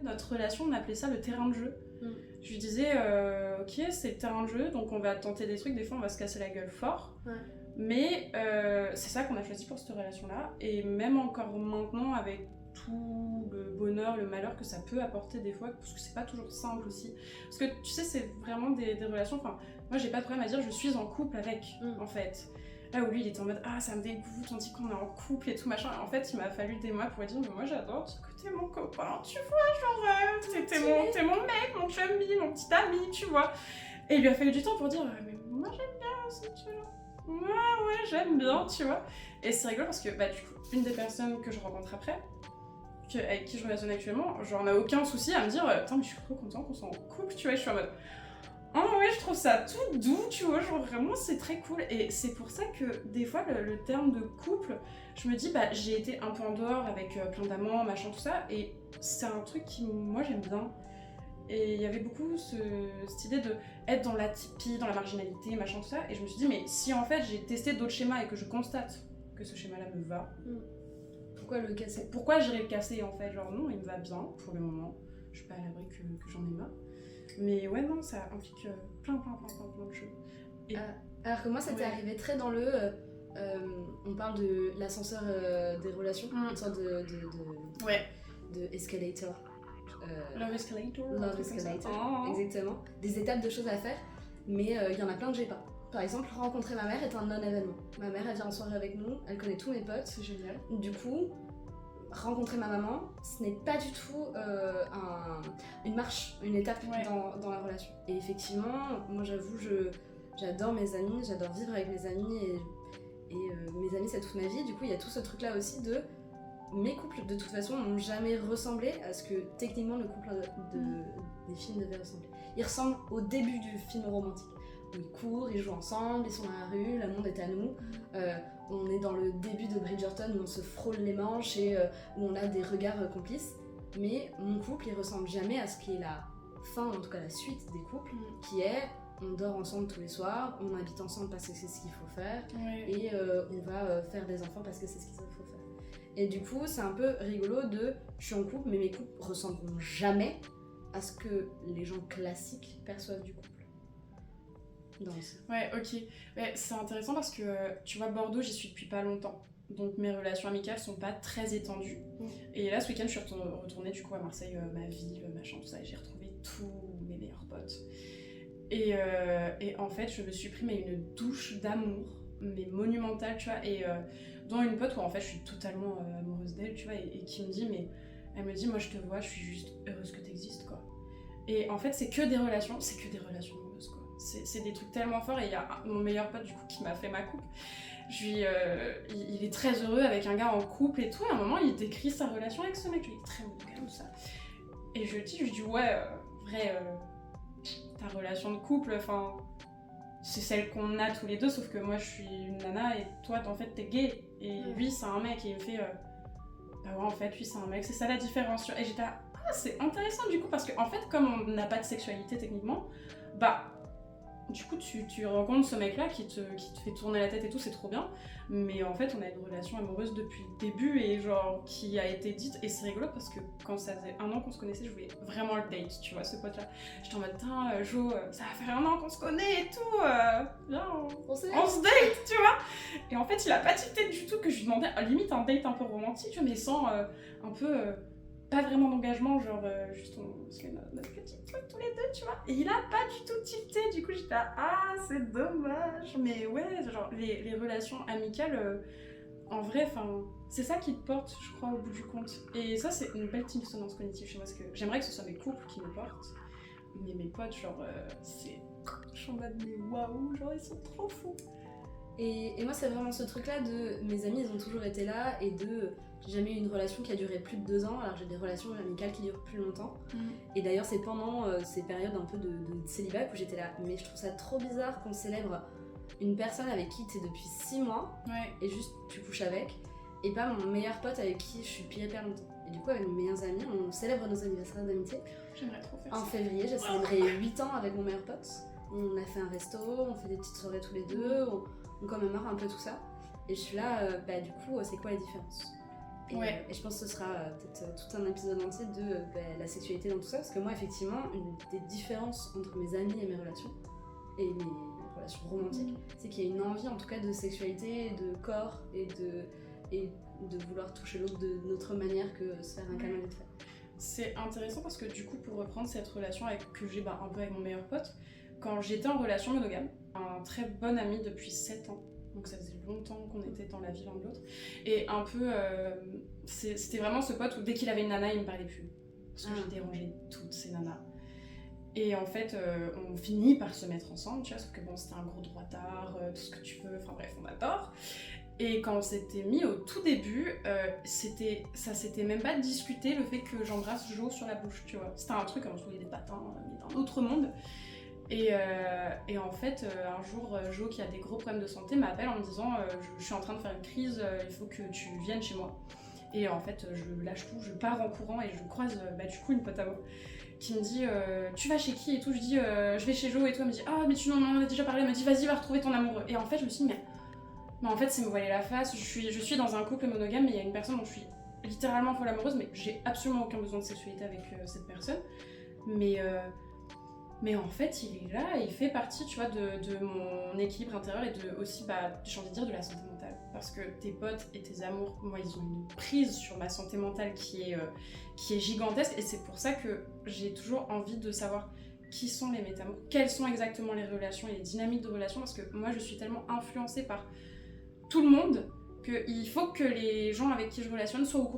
Notre relation, on appelait ça le terrain de jeu. Je lui disais, ok, c'est le terrain de jeu, donc on va tenter des trucs, des fois on va se casser la gueule fort. Ouais. Mais c'est ça qu'on a choisi pour cette relation-là. Et même encore maintenant, avec tout le bonheur, le malheur que ça peut apporter des fois, parce que c'est pas toujours simple aussi. Parce que tu sais, c'est vraiment des relations, enfin, moi j'ai pas de problème à dire je suis en couple avec, en fait. Là où lui il était en mode ah ça me dégoûte, on dit qu'on est en couple et tout machin. En fait il m'a fallu des mois pour lui dire mais moi j'adore que t'es mon copain, tu vois, genre t'es mon mec, mon chummy, mon petit ami, tu vois. Et il lui a fallu du temps pour dire mais moi j'aime bien aussi, tu vois. Ouais j'aime bien, tu vois. Et c'est rigolo parce que bah du coup une des personnes que je rencontre après, avec qui je relationne actuellement, genre on a aucun souci à me dire attends mais je suis trop content qu'on soit en couple, tu vois. Je suis en mode oh ouais, je trouve ça tout doux, tu vois, genre vraiment c'est très cool. Et c'est pour ça que des fois le terme de couple, je me dis bah j'ai été un peu en dehors avec plein d'amants, machin, tout ça, et c'est un truc qui moi j'aime bien. Et il y avait beaucoup cette idée de être dans l'atypie, dans la marginalité, machin, tout ça, et je me suis dit mais si en fait j'ai testé d'autres schémas et que je constate que ce schéma-là me va, pourquoi le casser ? Pourquoi j'irais le casser en fait, genre non, il me va bien pour le moment, je suis pas à l'abri que j'en ai marre. Mais ouais, non, ça implique plein de choses. Et... alors que moi, ça t'est arrivé très dans le... on parle de l'ascenseur des relations, une sorte de escalator. Love escalator. Love escalator, exactement. Des étapes de choses à faire, mais il y en a plein que j'ai pas. Par exemple, rencontrer ma mère est un non-événement. Ma mère, elle vient en soirée avec nous, elle connaît tous mes potes. C'est génial. Du coup... rencontrer ma maman, ce n'est pas du tout une marche, une étape dans la relation. Et effectivement, moi j'avoue, j'adore mes amis, j'adore vivre avec mes amis et mes amis c'est toute ma vie. Du coup, il y a tout ce truc-là aussi de mes couples de toute façon n'ont jamais ressemblé à ce que techniquement le couple des films devait ressembler. Ils ressemblent au début du film romantique. Où ils courent, ils jouent ensemble, ils sont dans la rue, le monde est à nous. On est dans le début de Bridgerton où on se frôle les manches et où on a des regards complices. Mais mon couple, il ressemble jamais à ce qui est la fin, en tout cas la suite des couples, qui est on dort ensemble tous les soirs, on habite ensemble parce que c'est ce qu'il faut faire, et on va faire des enfants parce que c'est ce qu'il faut faire. Et du coup, c'est un peu rigolo de je suis en couple, mais mes couples ressembleront jamais à ce que les gens classiques perçoivent du couple. Ouais, ok. Ouais, c'est intéressant parce que tu vois, Bordeaux, j'y suis depuis pas longtemps. Donc mes relations amicales sont pas très étendues. Et là, ce week-end, je suis retournée du coup à Marseille, ma ville, machin, tout ça, et j'ai retrouvé tous mes meilleurs potes. Et en fait, je me suis pris une douche d'amour, mais monumentale, tu vois, et dont une pote où en fait je suis totalement amoureuse d'elle, tu vois, et qui me dit, mais elle me dit, moi je te vois, je suis juste heureuse que t'existes, quoi. Et en fait, c'est que des relations amoureuses, quoi. C'est des trucs tellement forts, et il y a mon meilleur pote du coup qui m'a fait ma coupe. Il est très heureux avec un gars en couple et tout, et à un moment il décrit sa relation avec ce mec, il est très monogame, ça. Et je lui dis ouais, vrai, ta relation de couple, enfin, c'est celle qu'on a tous les deux, sauf que moi je suis une nana et toi en fait t'es gay, et lui c'est un mec, et il me fait bah ouais en fait lui c'est un mec, c'est ça la différence. Et j'étais là, ah c'est intéressant du coup, parce qu'en fait comme on n'a pas de sexualité techniquement, bah du coup tu rencontres ce mec là qui te fait tourner la tête et tout, c'est trop bien, mais en fait on a une relation amoureuse depuis le début, et genre qui a été dite, et c'est rigolo parce que quand ça faisait 1 an qu'on se connaissait, je voulais vraiment le date, tu vois, ce pote là, j'étais en mode putain Jo, ça va faire 1 an qu'on se connaît et tout, viens on se date, tu vois. Et en fait il a pas tilté du tout que je lui demandais limite un date un peu romantique, tu vois, mais sans un peu pas vraiment d'engagement, genre juste on se fait notre petit truc tous les deux, tu vois. Et il a pas du tout tilté, du coup j'étais là, ah c'est dommage. Mais ouais, genre les relations amicales, en vrai, enfin, c'est ça qui te porte, je crois, au bout du compte. Et ça c'est une belle dissonance cognitive chez moi, parce que j'aimerais que ce soit mes couples qui me portent, mais mes potes, genre, c'est... Je suis en mode, mais waouh, genre ils sont trop fous. Et moi c'est vraiment ce truc là de mes amis ils ont toujours été là, et de j'ai jamais eu une relation qui a duré plus de 2 ans, alors j'ai des relations amicales qui durent plus longtemps. Et d'ailleurs c'est pendant ces périodes un peu de célibat où j'étais là, mais je trouve ça trop bizarre qu'on célèbre une personne avec qui t'es depuis 6 mois et juste tu couches avec, et pas mon meilleur pote avec qui je suis depuis hyper longtemps. Et du coup avec mes meilleurs amis on célèbre nos anniversaires d'amitié. J'aimerais trop faire ça. En février j'ai célébré 8 ans avec mon meilleur pote, on a fait un resto, on fait des petites soirées tous les deux, on commémore un peu tout ça. Et je suis là, du coup, c'est quoi la différence? Et je pense que ce sera peut-être tout un épisode entier de la sexualité dans tout ça, parce que moi, effectivement, une des différences entre mes amis et mes relations, et mes relations romantiques, c'est qu'il y a une envie, en tout cas, de sexualité, de corps, et de vouloir toucher l'autre de notre manière que se faire un câlin vite fait. C'est intéressant parce que du coup, pour reprendre cette relation que j'ai un peu avec mon meilleur pote, quand j'étais en relation monogame, un très bon ami depuis 7 ans, donc ça faisait longtemps qu'on était dans la vie l'un de l'autre, et un peu, c'était vraiment ce pote où dès qu'il avait une nana, il me parlait plus, parce que j'ai dérangé toutes ces nanas. Et en fait, on finit par se mettre ensemble, tu vois, sauf que bon, c'était un gros droitard, tout ce que tu veux, enfin bref, on adore. Et quand on s'était mis au tout début, ça s'était même pas discuté le fait que j'embrasse Jo sur la bouche, tu vois. C'était un truc, on se trouvait des patins, mais d'un autre monde. Et en fait, un jour, Jo, qui a des gros problèmes de santé, m'appelle en me disant je suis en train de faire une crise, il faut que tu viennes chez moi. Et en fait, je lâche tout, je pars en courant et je croise du coup une pote à moi qui me dit tu vas chez qui et tout. Je dis je vais chez Jo et tout. Elle me dit ah mais tu m'en as déjà parlé. Elle me dit vas-y va retrouver ton amoureux. Et en fait je me suis dit mais en fait c'est me voiler la face. Je suis dans un couple monogame mais il y a une personne dont je suis littéralement folle amoureuse, mais j'ai absolument aucun besoin de sexualité avec cette personne. Mais en fait, il est là et il fait partie, tu vois, de mon équilibre intérieur et aussi, j'ai envie de dire, de la santé mentale. Parce que tes potes et tes amours, moi, ils ont une prise sur ma santé mentale qui est gigantesque. Et c'est pour ça que j'ai toujours envie de savoir qui sont les métamours, quelles sont exactement les relations et les dynamiques de relations. Parce que moi, je suis tellement influencée par tout le monde qu'il faut que les gens avec qui je relationne soient au courant